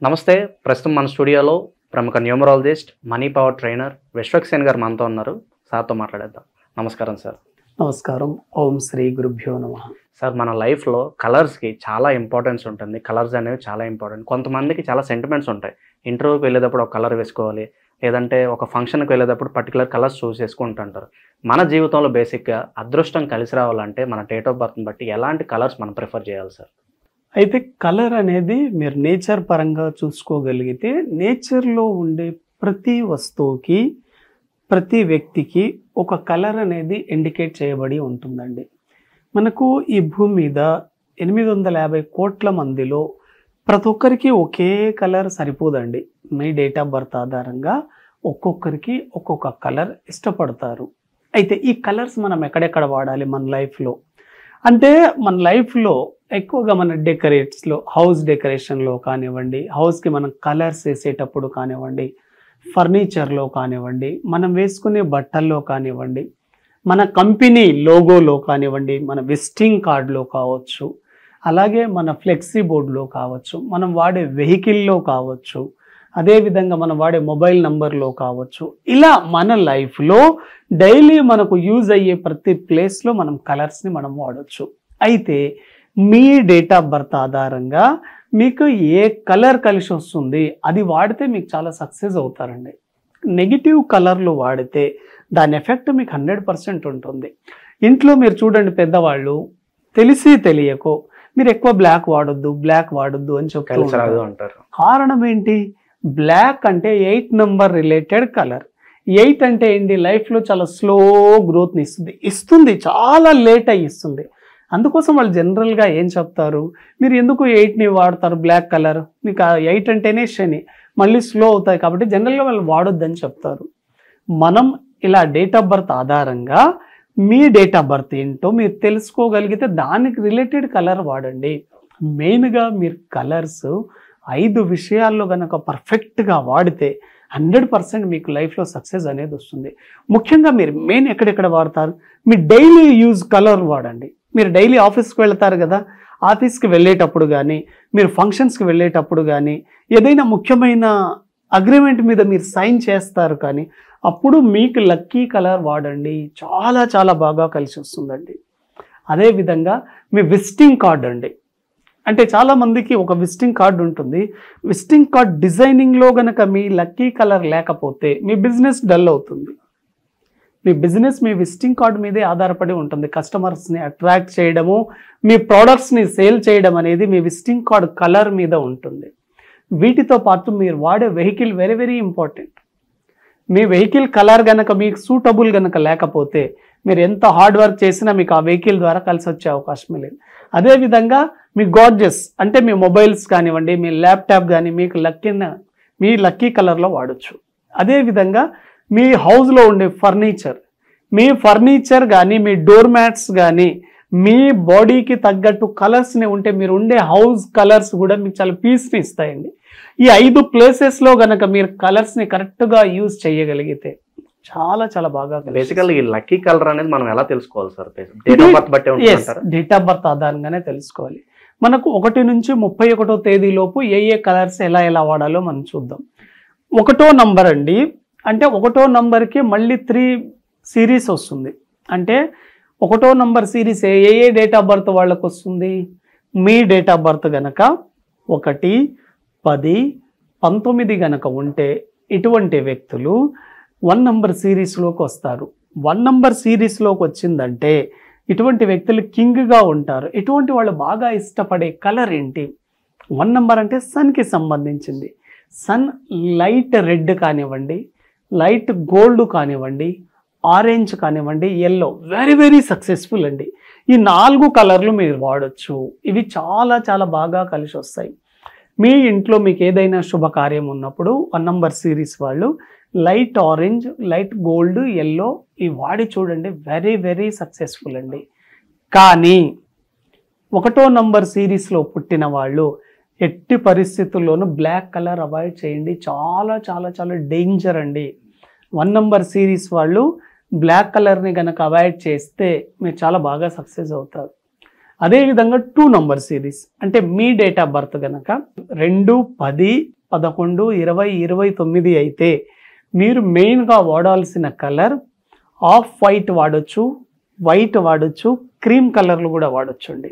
నమస్తే. ప్రస్తుతం మన స్టూడియోలో ప్రముఖ numerologist, money power trainer Vishwaksen గారు మనతో ఉన్నారు. సార్తో మాట్లాడేద్దాం. నమస్కారం సార్. నమస్కారం. ఓం శ్రీ గురుభ్యో నమః. సార్, మన లైఫ్లో కలర్స్కి చాలా ఇంపార్టెన్స్ ఉంటుంది. కలర్స్ అనేవి చాలా ఇంపార్టెంట్. కొంతమందికి చాలా సెంటిమెంట్స్ ఉంటాయి. ఇంటర్వ్యూకి వెళ్ళేటప్పుడు ఒక కలర్ వేసుకోవాలి, లేదంటే ఒక ఫంక్షన్కి వెళ్ళేటప్పుడు పర్టికులర్ కలర్స్ చూస్ చేసుకుంటుంటారు. మన జీవితంలో బేసిక్గా అదృష్టం కలిసి రావాలంటే మన డేట్ ఆఫ్ బర్త్ని బట్టి ఎలాంటి కలర్స్ మనం ప్రిఫర్ చేయాలి సార్? అయితే కలర్ అనేది మీరు నేచర్ పరంగా చూసుకోగలిగితే నేచర్లో ఉండే ప్రతి వస్తువుకి ప్రతి వ్యక్తికి ఒక కలర్ అనేది ఇండికేట్ చేయబడి ఉంటుందండి. మనకు ఈ భూమి మీద 850 కోట్ల మందిలో ప్రతి ఒక్కరికి ఒకే కలర్ సరిపోదండి. మీ డేట్ ఆఫ్ బర్త్ ఆధారంగా ఒక్కొక్కరికి ఒక్కొక్క కలర్ ఇష్టపడతారు. అయితే ఈ కలర్స్ మనం ఎక్కడెక్కడ వాడాలి మన లైఫ్లో అంటే, మన లైఫ్లో ఎక్కువగా మన డెకరేట్స్లో, హౌస్ డెకరేషన్లో కానివ్వండి, హౌస్కి మనం కలర్స్ వేసేటప్పుడు కానివ్వండి, ఫర్నిచర్లో కానివ్వండి, మనం వేసుకునే బట్టల్లో కానివ్వండి, మన కంపెనీ లోగోలో కానివ్వండి, మన విజిటింగ్ కార్డులో కావచ్చు, అలాగే మన ఫ్లెక్సీ బోర్డులో కావచ్చు, మనం వాడే వెహికల్లో కావచ్చు, అదేవిధంగా మనం వాడే మొబైల్ నంబర్లో కావచ్చు. ఇలా మన లైఫ్లో డైలీ మనకు యూజ్ అయ్యే ప్రతి ప్లేస్లో మనం కలర్స్ని మనం వాడచ్చు. అయితే మీ డేట్ ఆఫ్ బర్త్ ఆధారంగా మీకు ఏ కలర్ కలిసి వస్తుంది అది వాడితే మీకు చాలా సక్సెస్ అవుతారండి. నెగిటివ్ కలర్లు వాడితే దాని ఎఫెక్ట్ మీకు 100% ఉంటుంది. ఇంట్లో మీరు చూడండి, పెద్దవాళ్ళు తెలిసి తెలియకో మీరు ఎక్కువ బ్లాక్ వాడొద్దు అని చెప్తారు. కారణం ఏంటి? బ్లాక్ అంటే 8 నెంబర్ రిలేటెడ్ కలర్. 8 అంటే ఏంటి? లైఫ్లో చాలా స్లో గ్రోత్ని ఇస్తుంది, చాలా లేట్ అయ్యి ఇస్తుంది. అందుకోసం వాళ్ళు జనరల్గా ఏం చెప్తారు, మీరు ఎందుకు 8ని వాడతారు బ్లాక్ కలర్, మీకు 8 అంటేనే శని, మళ్ళీ స్లో అవుతాయి కాబట్టి జనరల్గా వాళ్ళు వాడొద్దని చెప్తారు. మనం ఇలా డేట్ ఆఫ్ బర్త్ ఆధారంగా మీ డేట్ ఆఫ్ బర్త్ ఏంటో మీరు తెలుసుకోగలిగితే దానికి రిలేటెడ్ కలర్ వాడండి. మెయిన్గా మీరు కలర్స్ 5 విషయాల్లో కనుక పర్ఫెక్ట్గా వాడితే 100% మీకు లైఫ్లో సక్సెస్ అనేది వస్తుంది. ముఖ్యంగా మీరు మెయిన్ ఎక్కడెక్కడ వాడతారు, మీ డైలీ యూజ్ కలర్ వాడండి. మీరు డైలీ ఆఫీస్కి వెళ్తారు కదా, ఆఫీస్కి వెళ్ళేటప్పుడు కానీ, మీరు ఫంక్షన్స్కి వెళ్ళేటప్పుడు కానీ, ఏదైనా ముఖ్యమైన అగ్రిమెంట్ మీద మీరు సైన్ చేస్తారు కానీ, అప్పుడు మీకు లక్కీ కలర్ వాడండి. చాలా చాలా బాగా కలిసి వస్తుందండి. అదేవిధంగా మీ విజిటింగ్ కార్డ్ అండి. అంటే చాలామందికి ఒక విజిటింగ్ కార్డు ఉంటుంది. విజిటింగ్ కార్డ్ డిజైనింగ్లో కనుక మీ లక్కీ కలర్ లేకపోతే మీ బిజినెస్ డల్ అవుతుంది. మీ బిజినెస్ మీ విజిటింగ్ కార్డు మీదే ఆధారపడి ఉంటుంది. కస్టమర్స్ని అట్రాక్ట్ చేయడము, మీ ప్రోడక్ట్స్ని సేల్ చేయడం అనేది మీ విజిటింగ్ కార్డు కలర్ మీద ఉంటుంది. వీటితో పాటు మీరు వాడే వెహికల్ వెరీ వెరీ ఇంపార్టెంట్. మీ వెహికల్ కలర్ కనుక మీకు సూటబుల్ కనుక లేకపోతే మీరు ఎంత హార్డ్ వర్క్ చేసినా మీకు ఆ వెహికల్ ద్వారా కలిసి వచ్చే అవకాశం లేదు. అదేవిధంగా మీ గాడ్జెస్ అంటే మీ మొబైల్స్ కానివ్వండి, మీ ల్యాప్టాప్ కానీ మీకు మీ లక్కీ కలర్లో వాడచ్చు. అదేవిధంగా మీ హౌస్లో ఉండే ఫర్నిచర్ కానీ, మీ డోర్ మ్యాట్స్ కానీ మీ బాడీకి తగ్గట్టు కలర్స్ని ఉంటే మీరు ఉండే హౌస్ కలర్స్ కూడా మీకు చాలా పీస్ని ఇస్తాయండి. ఈ 5 ప్లేసెస్లో కనుక మీరు కలర్స్ని కరెక్ట్గా యూజ్ చేయగలిగితే చాలా చాలా బాగా. బేసికల్లీ ఈ లక్కీ కలర్ అనేది మనం ఎలా తెలుసుకోవాలి సార్? డేట్ ఆఫ్ బర్త్ బట్టే ఉంటుందంటారా? డేట్ ఆఫ్ బర్త్ ఆధారంగానే తెలుసుకోవాలి. మనకు 1 నుంచి 31వ తేదీలోపు ఏ కలర్స్ ఎలా వాడాలో మనం చూద్దాం. 1వ నంబర్ అండి, అంటే 1వ నంబర్కి మళ్ళీ 3 సిరీస్ వస్తుంది. అంటే 1వ number series A date of birth వాళ్ళకు వస్తుంది? మీ డేట్ ఆఫ్ బర్త్ గనక 1, 10, 19 గనక ఉంటే ఇటువంటి వ్యక్తులు 1 నంబర్ సిరీస్లోకి వస్తారు. 1 నంబర్ సిరీస్లోకి వచ్చిందంటే ఇటువంటి వ్యక్తులు కింగ్గా ఉంటారు. ఇటువంటి వాళ్ళు బాగా ఇష్టపడే కలర్ ఏంటి? 1 నంబర్ అంటే సన్కి సంబంధించింది. సన్ లైట్ రెడ్ కానివ్వండి, లైట్ గోల్డ్ కానివ్వండి, ఆరెంజ్ కానివ్వండి, ఎల్లో వెరీ వెరీ సక్సెస్ఫుల్ అండి. ఈ 4 కలర్లు మీరు వాడచ్చు. ఇవి చాలా చాలా బాగా కలిసి వస్తాయి. మీ ఇంట్లో మీకు ఏదైనా శుభకార్యం ఉన్నప్పుడు 1 నంబర్ సిరీస్ వాళ్ళు light orange, light gold, yellow ఇవి వాడి చూడండి, వెరీ వెరీ సక్సెస్ఫుల్ అండి. కానీ 1వ నంబర్ సిరీస్లో పుట్టిన వాళ్ళు ఎట్టి పరిస్థితుల్లోనూ బ్లాక్ కలర్ అవాయిడ్ చేయండి. చాలా చాలా చాలా డేంజర్ అండి. 1 నంబర్ సిరీస్ వాళ్ళు బ్లాక్ కలర్ని కనుక అవాయిడ్ చేస్తే మీరు చాలా బాగా సక్సెస్ అవుతారు. అదేవిధంగా 2 నంబర్ సిరీస్ అంటే మీ డేట్ ఆఫ్ బర్త్ కనుక 2, 10, 11, 20, 29 అయితే మీరు మెయిన్గా వాడాల్సిన కలర్ ఆఫ్ వైట్ వాడచ్చు, వైట్ వాడచ్చు, క్రీమ్ కలర్లు కూడా వాడచ్చు అండి.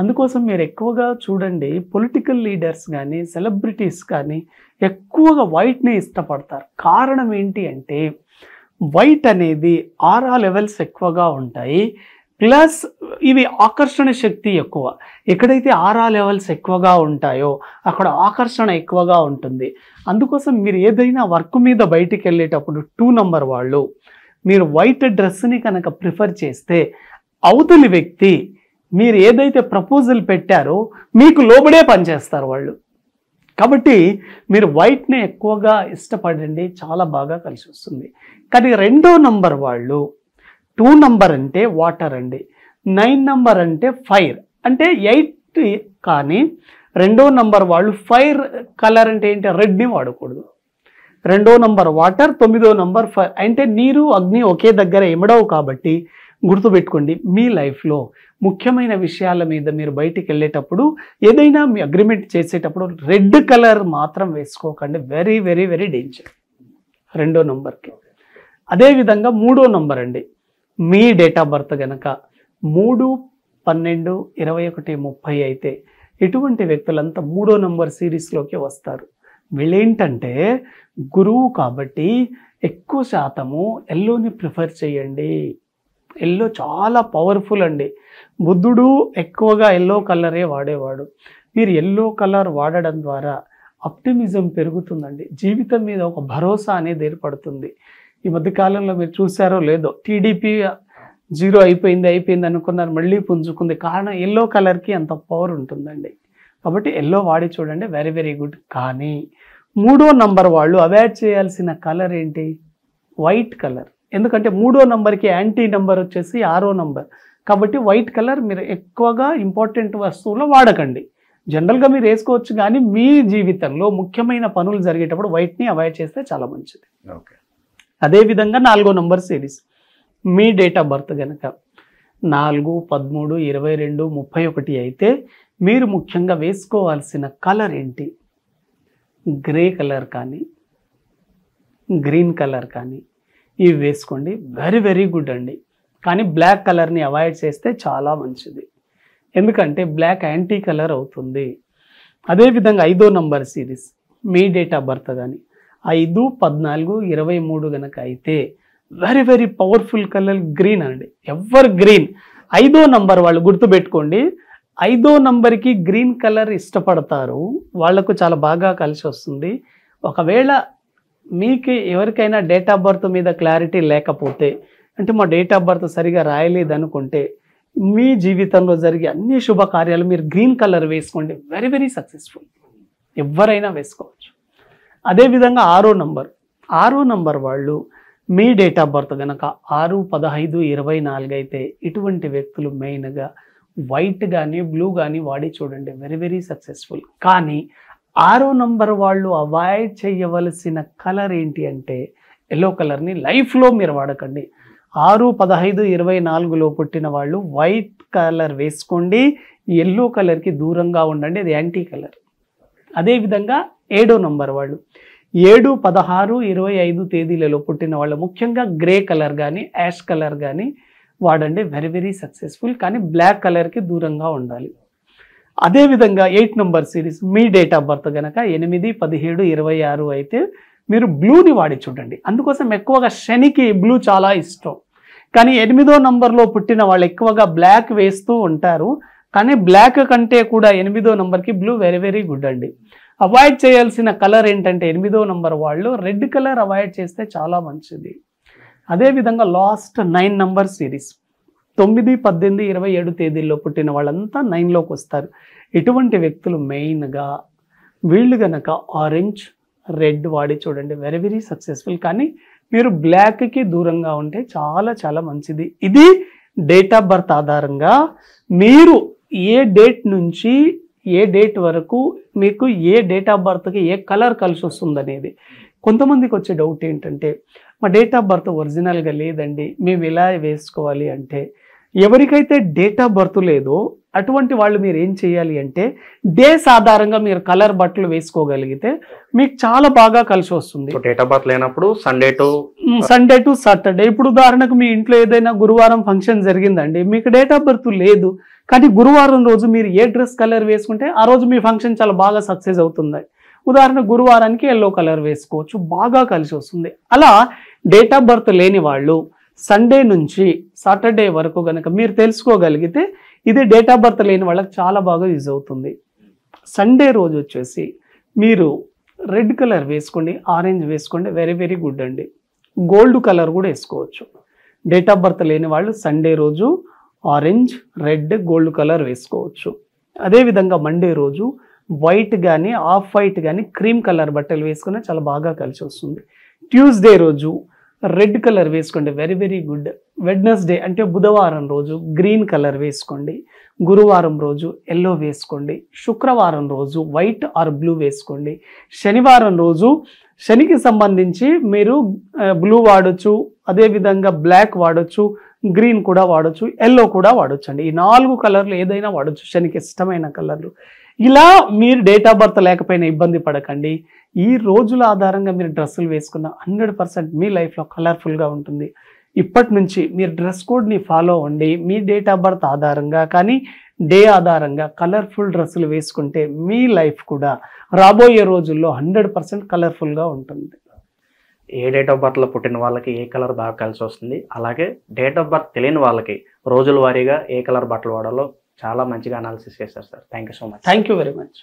అందుకోసం మీరు ఎక్కువగా చూడండి పొలిటికల్ లీడర్స్ కానీ సెలబ్రిటీస్ కానీ ఎక్కువగా వైట్ని ఇష్టపడతారు. కారణం ఏంటి అంటే వైట్ అనేది ఆరా లెవెల్స్ ఎక్కువగా ఉంటాయి, ప్లస్ ఇవి ఆకర్షణ శక్తి ఎక్కువ. ఎక్కడైతే ఆరా లెవెల్స్ ఎక్కువగా ఉంటాయో అక్కడ ఆకర్షణ ఎక్కువగా ఉంటుంది. అందుకోసం మీరు ఏదైనా వర్క్ మీద బయటికి వెళ్ళేటప్పుడు 2 నంబర్ వాళ్ళు మీరు వైట్ డ్రెస్ని కనుక ప్రిఫర్ చేస్తే అవతలి వ్యక్తి మీరు ఏదైతే ప్రపోజల్ పెట్టారో మీకు లోబడే పనిచేస్తారు వాళ్ళు. కాబట్టి మీరు వైట్ని ఎక్కువగా ఇష్టపడండి, చాలా బాగా కలిసి వస్తుంది. కానీ 2వ నంబర్ వాళ్ళు 2 నంబర్ అంటే వాటర్ అండి, 9 నంబర్ అంటే ఫైర్, అంటే 8 కానీ 2వ నంబర్ వాళ్ళు ఫైర్ కలర్ అంటే ఏంటి రెడ్ని వాడకూడదు. 2వ నంబర్ వాటర్, 9వ నంబర్ ఫైర్ అంటే నీరు అగ్ని ఒకే దగ్గర ఎమడవు. కాబట్టి గుర్తుపెట్టుకోండి, మీ లైఫ్లో ముఖ్యమైన విషయాల మీద మీరు బయటికి వెళ్ళేటప్పుడు ఏదైనా మీ అగ్రిమెంట్ చేసేటప్పుడు రెడ్ కలర్ మాత్రం వేసుకోకండి, వెరీ వెరీ వెరీ డేంజర్ 2వ నంబర్కి. అదేవిధంగా 3వ నంబర్ అండి, మీ డేట్ ఆఫ్ బర్త్ కనుక 3, 12, 21, 30 అయితే ఇటువంటి వ్యక్తులంతా 3వ నంబర్ సిరీస్లోకి వస్తారు. వీళ్ళేంటంటే గురువు కాబట్టి ఎక్కువ శాతము ఎల్లోని ప్రిఫర్ చేయండి. ఎల్లో చాలా పవర్ఫుల్ అండి. బుద్ధుడు ఎక్కువగా ఎల్లో కలరే వాడేవాడు. మీరు ఎల్లో కలర్ వాడడం ద్వారా ఆప్టిమిజం పెరుగుతుందండి, జీవితం మీద ఒక భరోసా అనేది ఏర్పడుతుంది. ఈ మధ్యకాలంలో మీరు చూసారో లేదో టీడీపీ 0 అయిపోయింది అనుకున్నారు, మళ్ళీ పుంజుకుంది. కారణం ఎల్లో కలర్కి అంత పవర్ ఉంటుందండి. కాబట్టి ఎల్లో వాడి చూడండి, వెరీ వెరీ గుడ్. కానీ 3వ నంబర్ వాళ్ళు అవాయిడ్ చేయాల్సిన కలర్ ఏంటి? White colour. ఎందుకంటే 3వ నంబర్కి యాంటీ నెంబర్ వచ్చేసి 6వ నంబర్. కాబట్టి వైట్ కలర్ మీరు ఎక్కువగా ఇంపార్టెంట్ వస్తువులో వాడకండి. జనరల్గా మీరు వేసుకోవచ్చు, కానీ మీ జీవితంలో ముఖ్యమైన పనులు జరిగేటప్పుడు వైట్ని అవాయిడ్ చేస్తే చాలా మంచిది. ఓకే. అదేవిధంగా 4వ number series me date of birth కనుక 4, 13, 22, 31 అయితే మీరు ముఖ్యంగా వేసుకోవాల్సిన కలర్ ఏంటి? గ్రే కలర్ కానీ గ్రీన్ కలర్ కానీ ఇవి వేసుకోండి, వెరీ వెరీ గుడ్ అండి. కానీ బ్లాక్ కలర్ని అవాయిడ్ చేస్తే చాలా మంచిది, ఎందుకంటే బ్లాక్ యాంటీ కలర్ అవుతుంది. అదేవిధంగా 5వ number series me date of birth కానీ 5, 14, 23 కనుక అయితే very very powerful colour green అండి, ఎవర్ గ్రీన్. 5వ నంబర్ వాళ్ళు గుర్తుపెట్టుకోండి, 5వ నంబర్కి గ్రీన్ కలర్ ఇష్టపడతారు, వాళ్లకు చాలా బాగా కలిసి వస్తుంది. ఒకవేళ మీకు ఎవరికైనా డేట్ ఆఫ్ బర్త్ మీద క్లారిటీ లేకపోతే, అంటే మా డేట్ ఆఫ్ బర్త్ సరిగా రాయలేదు అనుకుంటే, మీ జీవితంలో జరిగే అన్ని శుభకార్యాలు మీరు గ్రీన్ కలర్ వేసుకోండి, వెరీ వెరీ సక్సెస్ఫుల్. ఎవరైనా వేసుకోవచ్చు. అదేవిధంగా 6వ నంబర్ వాళ్ళు మీ డేట్ ఆఫ్ బర్త్ కనుక 6, 15, 24 అయితే ఇటువంటి వ్యక్తులు మెయిన్గా వైట్ కానీ బ్లూ కానీ వాడి చూడండి, వెరీ వెరీ సక్సెస్ఫుల్. కానీ 6వ నంబర్ వాళ్ళు అవాయిడ్ చేయవలసిన కలర్ ఏంటి అంటే ఎల్లో కలర్ని లైఫ్లో మీరు వాడకండి. 6, 15, 24లో పుట్టిన వాళ్ళు వైట్ కలర్ వేసుకోండి, ఎల్లో కలర్కి దూరంగా ఉండండి, అది యాంటీ కలర్. అదేవిధంగా 7వ నంబర్ వాళ్ళు 7, 16, 25 తేదీలలో పుట్టిన వాళ్ళు ముఖ్యంగా గ్రే కలర్ కానీ యాష్ కలర్ కానీ వాడండి, వెరీ వెరీ సక్సెస్ఫుల్. కానీ బ్లాక్ కలర్కి దూరంగా ఉండాలి. అదేవిధంగా 8 number series me date of birth కనుక 8, 17, 26 అయితే మీరు బ్లూని వాడి చూడండి. అందుకోసం ఎక్కువగా శనికి బ్లూ చాలా ఇష్టం. కానీ 8వ నంబర్లో పుట్టిన వాళ్ళు ఎక్కువగా బ్లాక్ వేస్తూ ఉంటారు. కానీ బ్లాక్ కంటే కూడా 8వ నంబర్కి బ్లూ వెరీ వెరీ గుడ్ అండి. అవాయిడ్ చేయాల్సిన కలర్ ఏంటంటే 8వ నంబర్ వాళ్ళు రెడ్ కలర్ అవాయిడ్ చేస్తే చాలా మంచిది. అదేవిధంగా లాస్ట్ 9 నంబర్ సిరీస్ 9, 18, 27 తేదీల్లో పుట్టిన వాళ్ళంతా 9లోకి వస్తారు. ఇటువంటి వ్యక్తులు మెయిన్గా వీళ్ళు కనుక ఆరెంజ్, రెడ్ వాడి చూడండి, వెరీ వెరీ సక్సెస్ఫుల్. కానీ మీరు బ్లాక్కి దూరంగా ఉంటే చాలా చాలా మంచిది. ఇది డేట్ ఆఫ్ బర్త్ ఆధారంగా మీరు ఏ డేట్ నుంచి ఏ డేట్ వరకు మీకు ఏ డేట్ ఆఫ్ బర్త్కి ఏ కలర్ కలిసి వస్తుంది అనేది. కొంతమందికి వచ్చే డౌట్ ఏంటంటే మా డేట్ ఆఫ్ బర్త్ ఒరిజినల్గా లేదండి, మేము ఎలా వేసుకోవాలి అంటే, ఎవరికైతే డేట్ ఆఫ్ బర్త్ లేదో అటువంటి వాళ్ళు మీరు ఏం చేయాలి అంటే డేస్ ఆధారంగా మీరు కలర్ బట్టలు వేసుకోగలిగితే మీకు చాలా బాగా కలిసి వస్తుంది. డేట్ ఆఫ్ బర్త్ లేనప్పుడు సండే టు సాటర్డే. ఇప్పుడు ఉదాహరణకు మీ ఇంట్లో ఏదైనా గురువారం ఫంక్షన్ జరిగిందండి, మీకు డేట్ ఆఫ్ బర్త్ లేదు, కానీ గురువారం రోజు మీరు ఏ డ్రెస్ కలర్ వేసుకుంటే ఆ రోజు మీ ఫంక్షన్ చాలా బాగా సక్సెస్ అవుతుంది. ఉదాహరణ గురువారానికి ఎల్లో కలర్ వేసుకోవచ్చు, బాగా కలిసి వస్తుంది. అలా డేట్ ఆఫ్ బర్త్ లేని వాళ్ళు సండే నుంచి సాటర్డే వరకు కనుక మీరు తెలుసుకోగలిగితే ఇది డేట్ ఆఫ్ బర్త్ లేని వాళ్ళకి చాలా బాగా యూజ్ అవుతుంది. సండే రోజు వచ్చేసి మీరు రెడ్ కలర్ వేసుకోండి, ఆరెంజ్ వేసుకోండి, వెరీ వెరీ గుడ్ అండి. గోల్డ్ కలర్ కూడా వేసుకోవచ్చు. డేట్ ఆఫ్ బర్త్ లేని వాళ్ళు సండే రోజు ఆరెంజ్, రెడ్, గోల్డ్ కలర్ వేసుకోవచ్చు. అదేవిధంగా మండే రోజు వైట్ కానీ ఆఫ్ వైట్ కానీ క్రీమ్ కలర్ బట్టలు వేసుకుని చాలా బాగా కలిసి వస్తుంది. ట్యూస్డే రోజు రెడ్ కలర్ వేసుకోండి, వెరీ వెరీ గుడ్. వెడ్నెస్డే అంటే బుధవారం రోజు గ్రీన్ కలర్ వేసుకోండి. గురువారం రోజు ఎల్లో వేసుకోండి. శుక్రవారం రోజు వైట్ ఆర్ బ్లూ వేసుకోండి. శనివారం రోజు శనికి సంబంధించి మీరు బ్లూ వాడచ్చు, అదేవిధంగా బ్లాక్ వాడచ్చు, గ్రీన్ కూడా వాడచ్చు, ఎల్లో కూడా వాడచ్చు అండి. ఈ 4 కలర్లు ఏదైనా వాడచ్చు, శనికి ఇష్టమైన కలర్లు. ఇలా మీరు డేట్ ఆఫ్ బర్త్ లేకపోయినా ఇబ్బంది పడకండి. ఈ రోజుల ఆధారంగా మీరు డ్రెస్సులు వేసుకున్న 100% మీ లైఫ్లో కలర్ఫుల్గా ఉంటుంది. ఇప్పటి నుంచి మీరు డ్రెస్ కోడ్ని ఫాలో అవ్వండి. మీ డేట్ ఆఫ్ బర్త్ ఆధారంగా కానీ డే ఆధారంగా కలర్ఫుల్ డ్రెస్సులు వేసుకుంటే మీ లైఫ్ కూడా రాబోయే రోజుల్లో 100% కలర్ఫుల్గా ఉంటుంది. ఏ డేట్ ఆఫ్ బర్త్లో పుట్టిన వాళ్ళకి ఏ కలర్ బాగా కలిసి వస్తుంది, అలాగే డేట్ ఆఫ్ బర్త్ తెలియని వాళ్ళకి రోజుల వారీగా ఏ కలర్ బట్టలు వాడాలో చాలా మంచిగా అనాలిసిస్ చేశారు sir. Thank you so much. Thank you very much.